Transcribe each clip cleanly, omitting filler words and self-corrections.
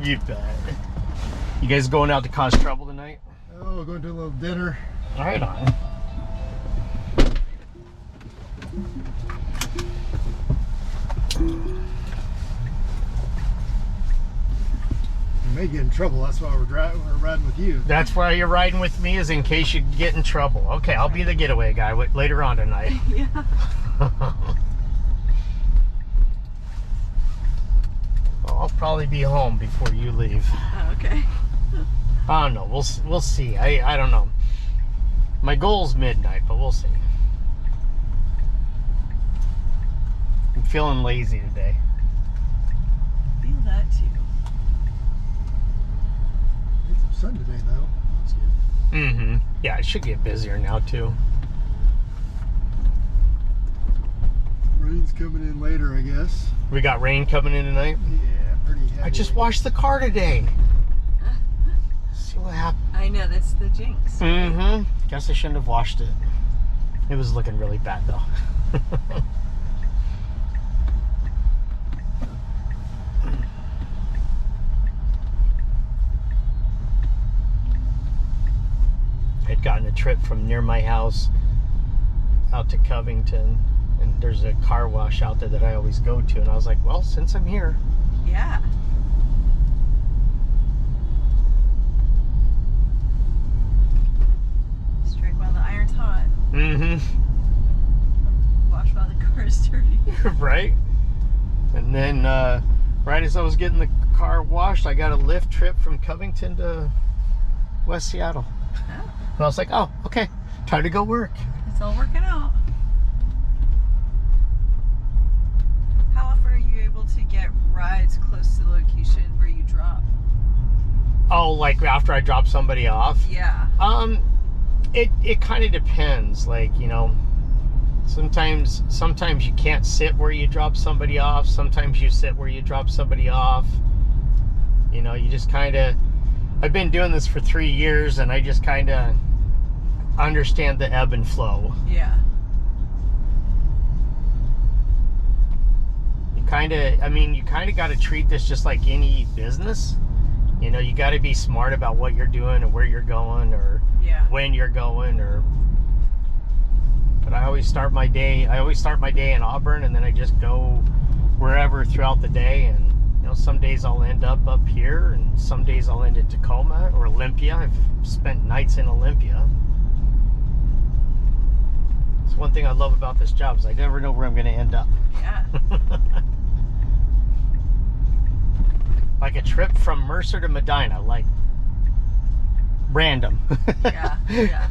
You bet. You guys going out to cause trouble tonight? Oh, we're going to a little dinner. Right on. You may get in trouble. That's why we're riding with you. That's why you're riding with me, is in case you get in trouble. Okay, I'll be the getaway guy later on tonight. Yeah. I'll probably be home before you leave. Oh, okay. I don't know. We'll see. I don't know. My goal's midnight, but we'll see. I'm feeling lazy today. Feel that too. It's some sun today, though. That's good. Mm-hmm. Yeah, it should get busier now, too. Rain's coming in later, I guess. We got rain coming in tonight? Yeah, pretty heavy. I just washed the car today. See what happened. I know, that's the jinx. Mm-hmm. Guess I shouldn't have washed it. It was looking really bad, though. I'd gotten a trip from near my house out to Covington, and there's a car wash out there that I always go to, and I was like, well, since I'm here. Yeah. Strike while the iron's hot. Mm-hmm. Wash while the car is dirty. Right? And then right as I was getting the car washed, I got a Lyft trip from Covington to West Seattle. Oh, And I was like, oh, okay, time to go work. it's all working out. How often are you able to get rides close to the location where you drop? Oh, like after I drop somebody off? Yeah. It kind of depends. Like, you know, sometimes you can't sit where you drop somebody off. Sometimes you sit where you drop somebody off. You know, you just kind of... I've been doing this for 3 years, and I just kind of understand the ebb and flow. Yeah. You kind of got to treat this just like any business. You know, you got to be smart about what you're doing and where you're going, or Yeah. when you're going, or... But I always start my day in Auburn, and then I just go wherever throughout the day. And you know, some days I'll end up here, and some days I'll end in Tacoma or Olympia. I've spent nights in Olympia. It's one thing I love about this job, is I never know where I'm going to end up. Yeah. Like a trip from Mercer to Medina, like random. Yeah. Yeah.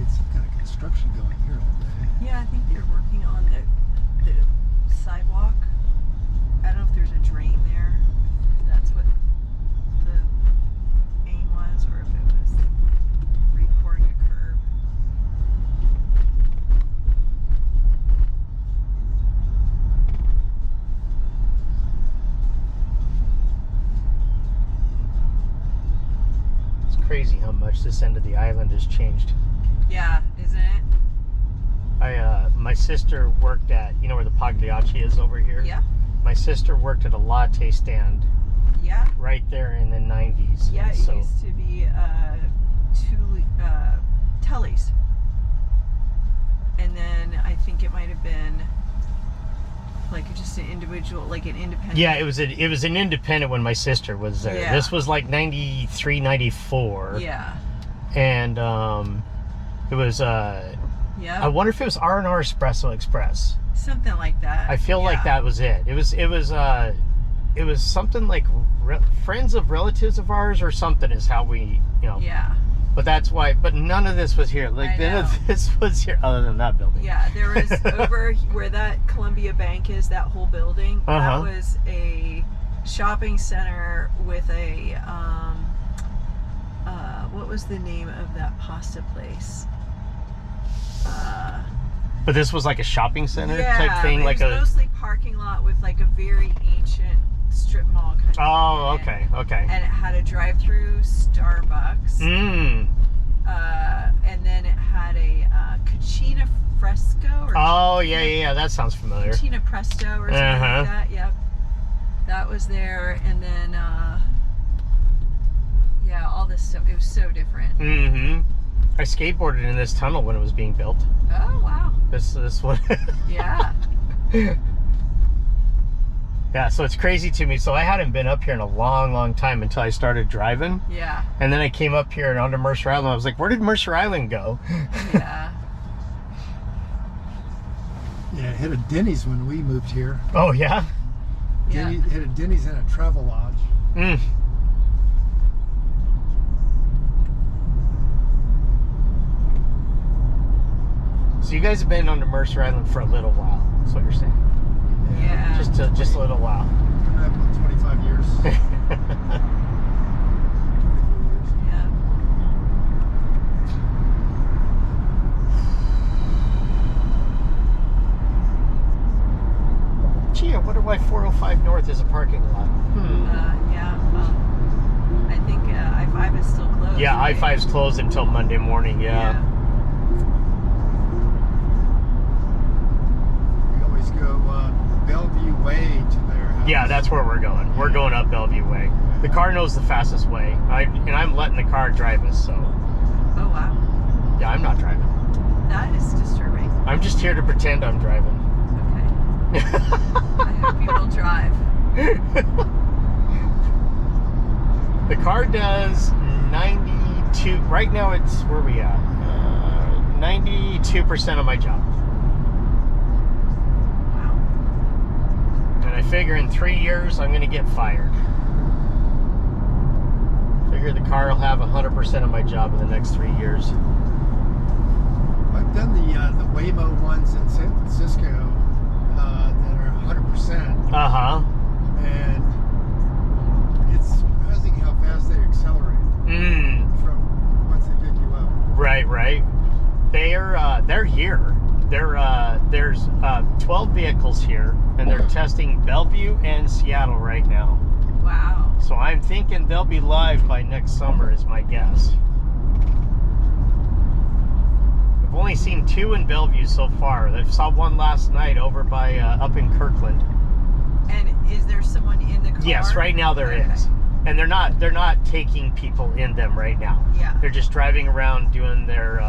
It's some kind of construction going here all day. Yeah, I think they're working on the sidewalk. I don't know if there's a drain there. If that's what the aim was, or if it was re-pouring a curb. It's crazy how much this end of the island has changed. Yeah, isn't it? My sister worked at, you know where the Pagliacci is over here? Yeah. My sister worked at a latte stand Yeah. right there in the 90s. Yeah, And it so, used to be Tully's. And then I think it might have been like just an individual, like an independent. yeah, it was an independent when my sister was there. Yeah. This was like 93, 94. Yeah. And it was Yeah. I wonder if it was R&R Espresso Express. Something like that. I feel like that was it. It was something like friends of relatives of ours or something is how we, you know. Yeah. But that's why. But none of this was here. Like none of this was here, other than that building. Yeah, there was over where that Columbia Bank is. That whole building. That was a shopping center with a what was the name of that pasta place? But this was like a shopping center type thing, but like it was mostly parking lot with like a very ancient strip mall kind of thing. Oh, okay. And it had a drive-through Starbucks. Mm. And then it had a Cucina Fresco or Oh, yeah. That sounds familiar. Tina Presto or something like that. Yep. That was there. And then, yeah, all this stuff. It was so different. Mm-hmm. I skateboarded in this tunnel when it was being built. Oh, wow. This one. Yeah. Yeah, so it's crazy to me. So I hadn't been up here in a long time until I started driving. Yeah. And then I came up here and onto Mercer Island. I was like, where did Mercer Island go? Yeah. Yeah, it hit a Denny's when we moved here. Oh, yeah? Yeah. Hit a Denny's and a travel lodge. Mm. So you guys have been on the Mercer Island for a little while. That's what you're saying. Yeah. Just a little while. Coming up on 25 years. 24 years. Yeah. Gee, I wonder why 405 North is a parking lot. Yeah. Well, I think I-5 is still closed. Yeah, right? I-5's closed until Monday morning, yeah. We always go Bellevue Way to their house. Yeah, that's where we're going. We're going up Bellevue Way. The car knows the fastest way. I'm letting the car drive us, so. Oh, wow. Yeah, I'm not driving. That is disturbing. I'm just here to pretend I'm driving. Okay. I hope you will drive. The car does 92. Right now it's, where are we at? 92% of my job. Wow. And I figure in 3 years I'm going to get fired. Figure the car will have 100% of my job in the next 3 years. I've done the Waymo ones in San Francisco that are 100%. Uh-huh. And it's surprising how fast they accelerate from once they pick you up. Right. They're here. There's 12 vehicles here, and they're testing Bellevue and Seattle right now. Wow. So I'm thinking they'll be live by next summer is my guess. I've only seen 2 in Bellevue so far. I saw one last night over by up in Kirkland. And is there someone in the car? Yes, right now there is. And they're not taking people in them right now. Yeah. They're just driving around doing their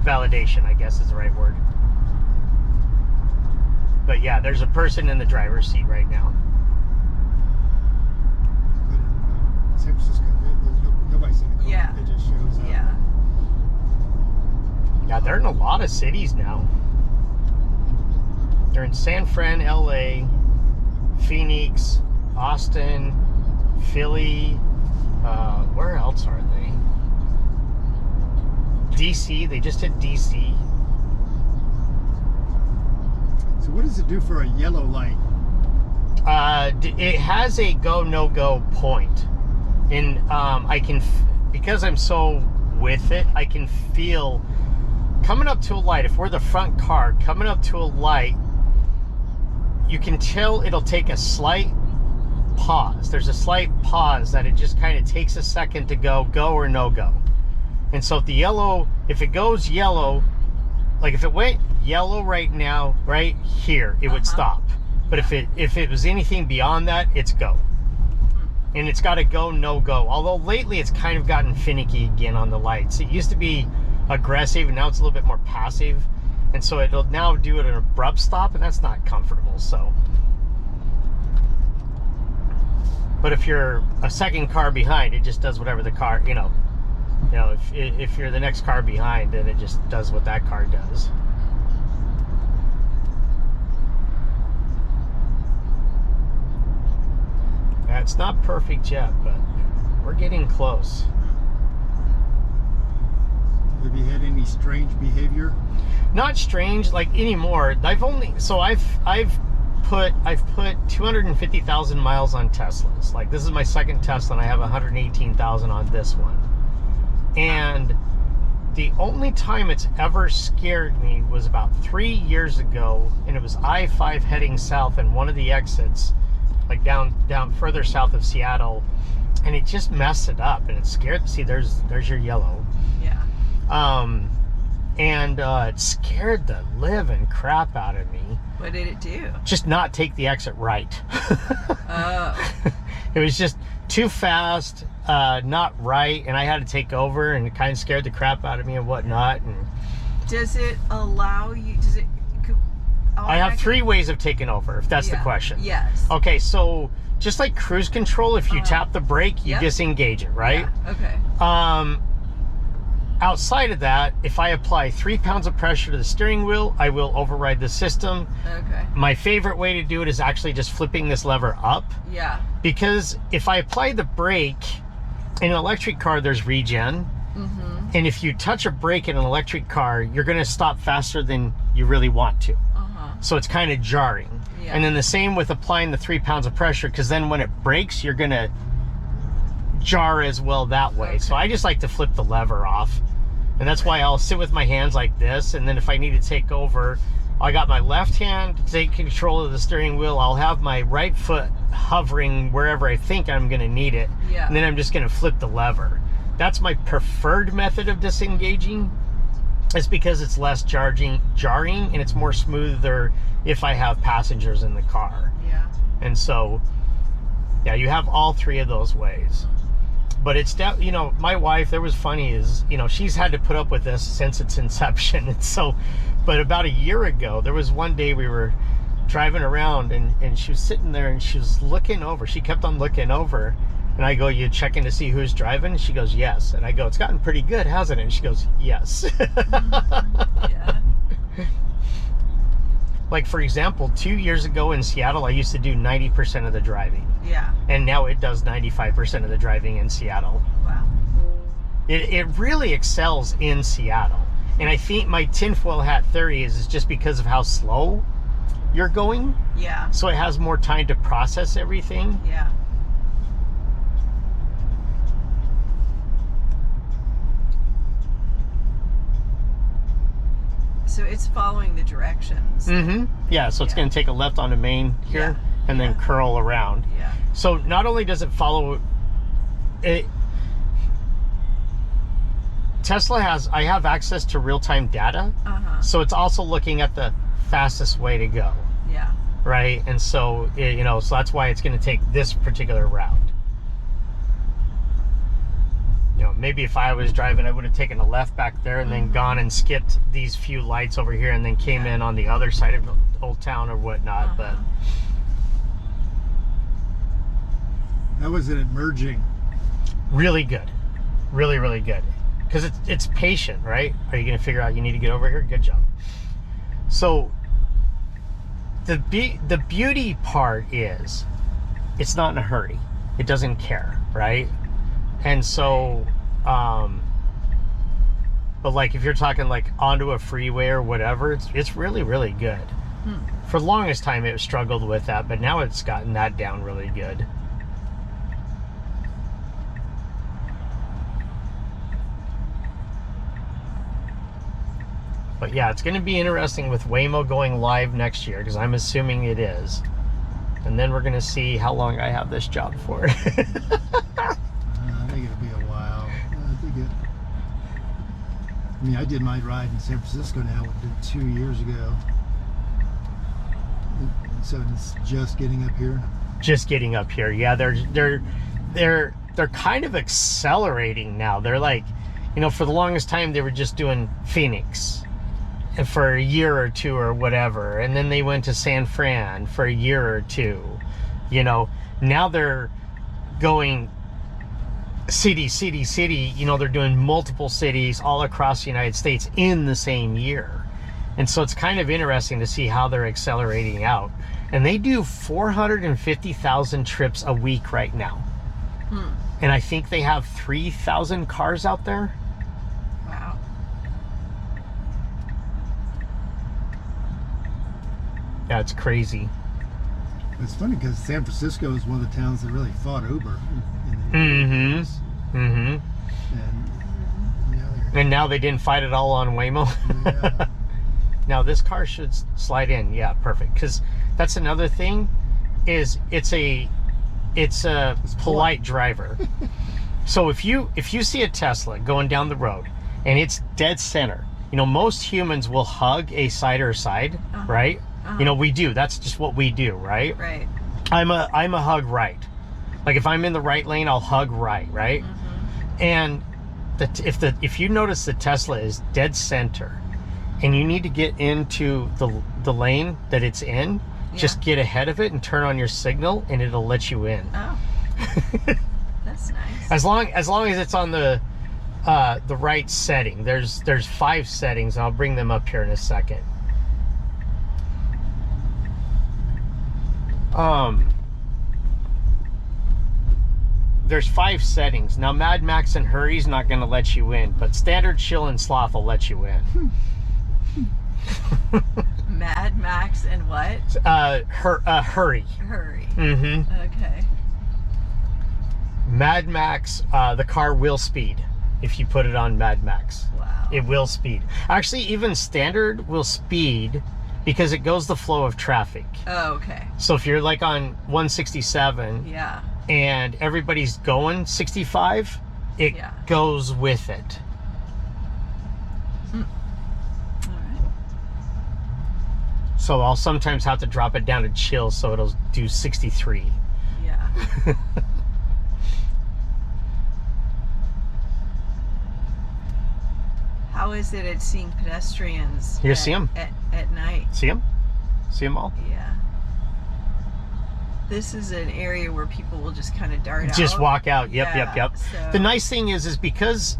validation, I guess is the right word. But yeah, there's a person in the driver's seat right now. But in San Francisco, there's nobody's in the car. Yeah. It just shows up. Yeah. Yeah, they're in a lot of cities now. They're in San Fran, LA, Phoenix, Austin, Philly. Where else are they? DC. They just hit DC. So what does it do for a yellow light? It has a go no go point, and I can because I'm so with it, I can feel coming up to a light. If we're the front car coming up to a light, you can tell it'll take a slight pause. There's a slight pause that it just kind of takes a second to go or no go. And so if it goes yellow, like if it went yellow right now, right here, it would stop. But if it was anything beyond that, it's go. And it's got to go, no go. Although lately it's kind of gotten finicky again on the lights. It used to be aggressive and now it's a little bit more passive. And so it'll now do an abrupt stop, and that's not comfortable, so. But if you're a second car behind, it just does whatever the car, if you're the next car behind, then it just does what that car does. It's not perfect yet, but we're getting close. Have you had any strange behavior? Not strange like anymore. I've put 250,000 miles on Teslas. Like this is my second Tesla and I have 118,000 on this one. And the only time it's ever scared me was about 3 years ago, and it was I-5 heading south and one of the exits, like down further south of Seattle, and it just messed it up and it scared. See, there's your yellow. Yeah. and it scared the living crap out of me. What did it do? Just not take the exit right. Oh. It was just too fast, not right, and I had to take over, and it kind of scared the crap out of me and whatnot. And does it allow you? Does it? I have 3 ways of taking over, if that's the question. Yes. Okay, so just like cruise control, if you tap the brake, you disengage it, right? Yeah. Okay. Outside of that, if I apply 3 pounds of pressure to the steering wheel, I will override the system. Okay. My favorite way to do it is actually just flipping this lever up. Yeah. Because if I apply the brake, in an electric car, there's regen. Mm-hmm. And if you touch a brake in an electric car, you're going to stop faster than you really want to. So it's kind of jarring. Yeah. And then the same with applying the 3 pounds of pressure, because then when it brakes, you're going to jar as well that way. Okay. So I just like to flip the lever off. And that's why I'll sit with my hands like this. And then if I need to take over, I got my left hand to take control of the steering wheel. I'll have my right foot hovering wherever I think I'm going to need it. Yeah. And then I'm just going to flip the lever. That's my preferred method of disengaging. It's because it's less jarring, and it's more smoother if I have passengers in the car. Yeah. And so, yeah, you have all 3 of those ways. But it's, you know, my wife, there was funny is, you know, she's had to put up with this since its inception. And so, but about a year ago, there was one day we were driving around, and she was sitting there, and she was looking over. She kept on looking over. And I go, you checking to see who's driving? She goes, yes. And I go, it's gotten pretty good, hasn't it? And she goes, yes. Yeah. Like, for example, 2 years ago in Seattle, I used to do 90% of the driving. Yeah. And now it does 95% of the driving in Seattle. Wow. It really excels in Seattle. And I think my tinfoil hat theory is just because of how slow you're going. Yeah. So it has more time to process everything. Yeah. So it's following the directions. Mm-hmm. Yeah, so it's going to take a left onto Main here and then curl around. Yeah. So not only does it follow it, I have access to real-time data. So it's also looking at the fastest way to go. Yeah. Right? And so, you know, so that's why it's going to take this particular route. You know, maybe if I was driving, I would have taken a left back there and then gone and skipped these few lights over here and then came in on the other side of Old Town or whatnot. But how was it at merging? really good, really, really good, because it's patient, right? Are you going to figure out you need to get over here? Good job. So the beauty part is it's not in a hurry. It doesn't care, right? And so, but like if you're talking like onto a freeway or whatever, it's really, really good. For the longest time it struggled with that, but now it's gotten that down really good. But yeah, it's going to be interesting with Waymo going live next year, because I'm assuming it is. And then we're going to see how long I have this job for. I think it'll be a while. I mean, I did my ride in San Francisco now 2 years ago. So it's just getting up here. Just getting up here. Yeah, they're kind of accelerating now. They're like, you know, for the longest time they were just doing Phoenix for a year or two or whatever, and then they went to San Fran for a year or two. You know, now they're going city, you know, they're doing multiple cities all across the United States in the same year. And so it's kind of interesting to see how they're accelerating out. And they do 450,000 trips a week right now. And I think they have 3,000 cars out there. Wow. Yeah, it's crazy. It's funny because San Francisco is one of the towns that really fought Uber in the years. And now they didn't fight it all on Waymo. Yeah. Now this car should slide in. Yeah, perfect. Because that's another thing, is it's a polite driver. So if you see a Tesla going down the road and it's dead center you know, most humans will hug a side or side, right? You know, we do. That's just what we do, right? Right. I'm a hug right. Like if I'm in the right lane, I'll hug right? And if you notice the Tesla is dead center, and you need to get into the lane that it's in, just get ahead of it and turn on your signal, and it'll let you in. Oh, that's nice. As long as it's on the right setting. There's 5 settings. I'll bring them up here in a second. There's 5 settings. Now Mad Max and Hurry's not going to let you in, but Standard, Chill, and Sloth will let you in. Mad Max and what? Hurry. Hurry. Mm-hmm. Okay. Mad Max, the car will speed if you put it on Mad Max. Wow. It will speed. Actually, even Standard will speed because it goes the flow of traffic. Oh, okay. So if you're like on 167 Yeah. and everybody's going 65, it goes with it. All right. So I'll sometimes have to drop it down to chill so it'll do 63. Yeah. How is it at seeing pedestrians? You see them? At night. See them? See them all? Yeah. This is an area where people will just kind of dart out. Just walk out. Yep. So... The nice thing is because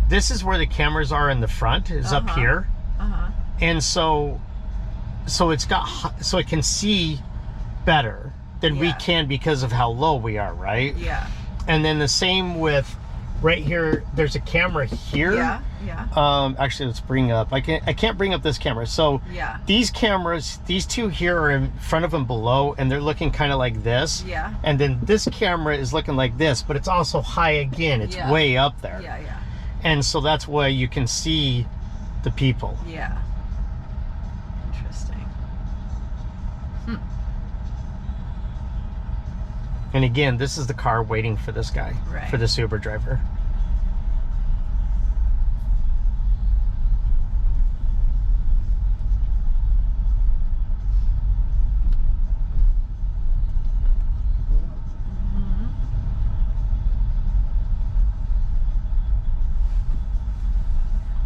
this is where the cameras are in the front, is up here. And so it can see better than we can because of how low we are, right? Yeah. And then the same with right here, there's a camera here. Yeah. Actually, let's bring up, I can't bring up this camera. So these cameras, these 2 here are in front of and below, and they're looking kind of like this. Yeah. And then this camera is looking like this, but it's also high again. It's way up there. Yeah. And so that's why you can see the people. Yeah. Interesting. And again, this is the car waiting for this guy, for this Uber driver.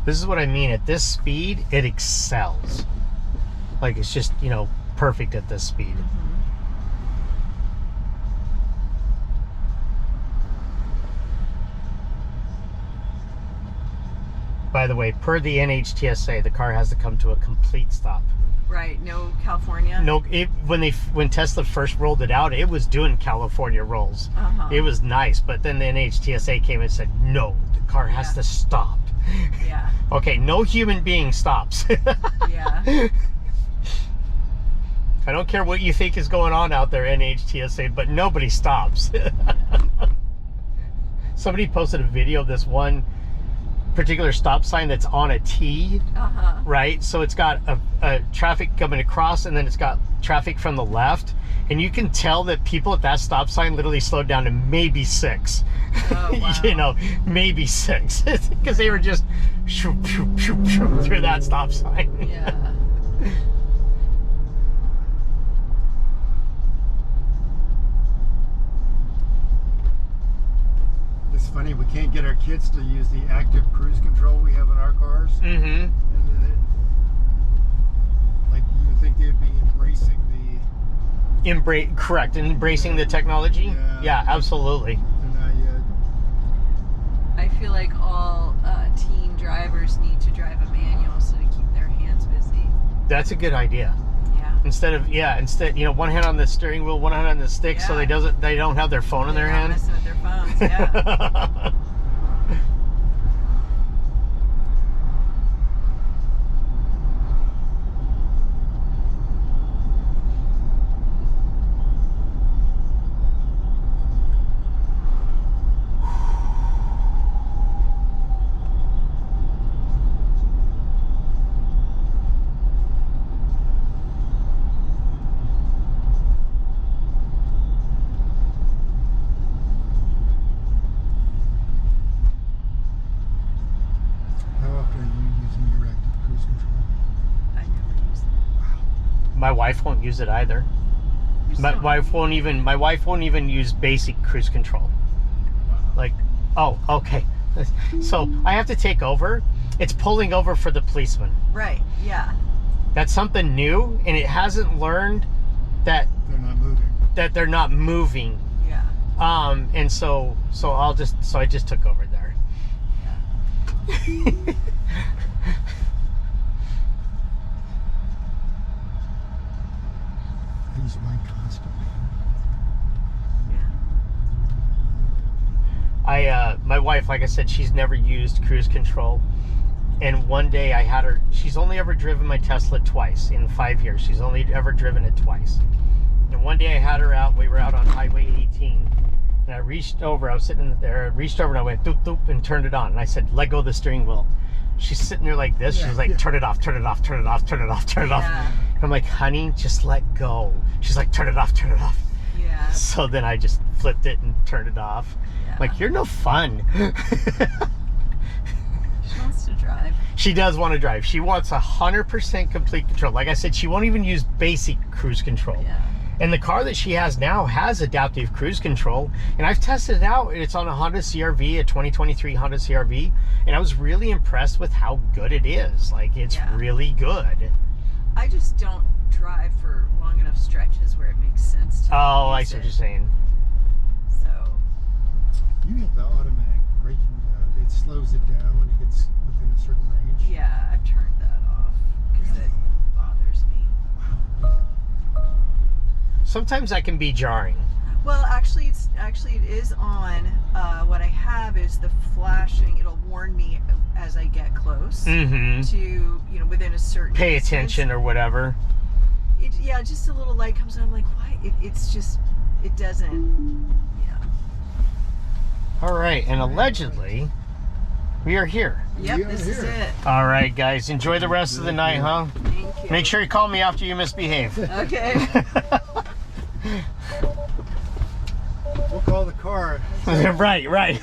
This is what I mean. At this speed, it excels. Like, it's just, you know, perfect at this speed. By the way, per the NHTSA, the car has to come to a complete stop. Right. No California? No, when Tesla first rolled it out, it was doing California rolls. It was nice, but then the NHTSA came and said, no, the car has to stop. Yeah. Okay, no human being stops. Yeah. I don't care what you think is going on out there, NHTSA, but nobody stops. Somebody posted a video of this one particular stop sign that's on a T, right? So it's got a traffic coming across, and then it's got traffic from the left, and you can tell that people at that stop sign literally slowed down to maybe 6. Oh, wow. You know, maybe 6, because they were just shoop, shoop, shoop, shoop through that stop sign. Yeah. It's funny, we can't get our kids to use the active cruise control we have in our cars. And like, you would think they would be embracing embracing the technology. Yeah, absolutely. They're not yet. I feel like all teen drivers need to drive a manual so to keep their hands busy. That's a good idea. Yeah. Instead, you know, one hand on the steering wheel, one hand on the stick, so they don't have their phone in their hand. Messing with their phones. Yeah. using your active cruise control? I never used it. My wife won't use it either. My wife won't even use basic cruise control. Like, oh, okay. So I have to take over. It's pulling over for the policeman. Right, yeah. That's something new, and it hasn't learned that they're not moving. Yeah. And so I just took over there. Yeah. I use mine constantly. Yeah. My wife, like I said, she's never used cruise control. And one day I had her, she's only ever driven my Tesla twice in 5 years. She's only ever driven it twice. And one day I had her out, we were out on Highway 18. And I reached over, I was sitting there, I reached over and I went doop doop and turned it on. And I said, let go of the steering wheel. She's sitting there like this. She's like, turn it off, turn it off, turn it off, turn it off, turn it off. Yeah. I'm like, honey, just let go. She's like, turn it off, turn it off. Yeah. So then I just flipped it and turned it off. Yeah. Like, you're no fun. She wants to drive. She does want to drive. She wants 100% complete control. Like I said, she won't even use basic cruise control. Yeah. And the car that she has now has adaptive cruise control. And I've tested it out. It's on a Honda CR-V, a 2023 Honda CR-V. And I was really impressed with how good it is. Like, it's really good. I just don't drive for long enough stretches where it makes sense to Oh, I use see what it. you're saying. So. You have the automatic braking. It slows it down when it gets within a certain range. Yeah, I've turned that off because it bothers me. Sometimes that can be jarring. Well, actually, it is on. What I have is the flashing. It'll warn me as I get close to within a certain Pay distance. attention or whatever. Yeah, just a little light comes on. I'm like, why? It's just it doesn't. Yeah. All right, and allegedly, we are here. Yep, this is it. All right, guys, enjoy the rest of the night, huh? Thank you. Make sure you call me after you misbehave. Okay. We'll call the car. Right.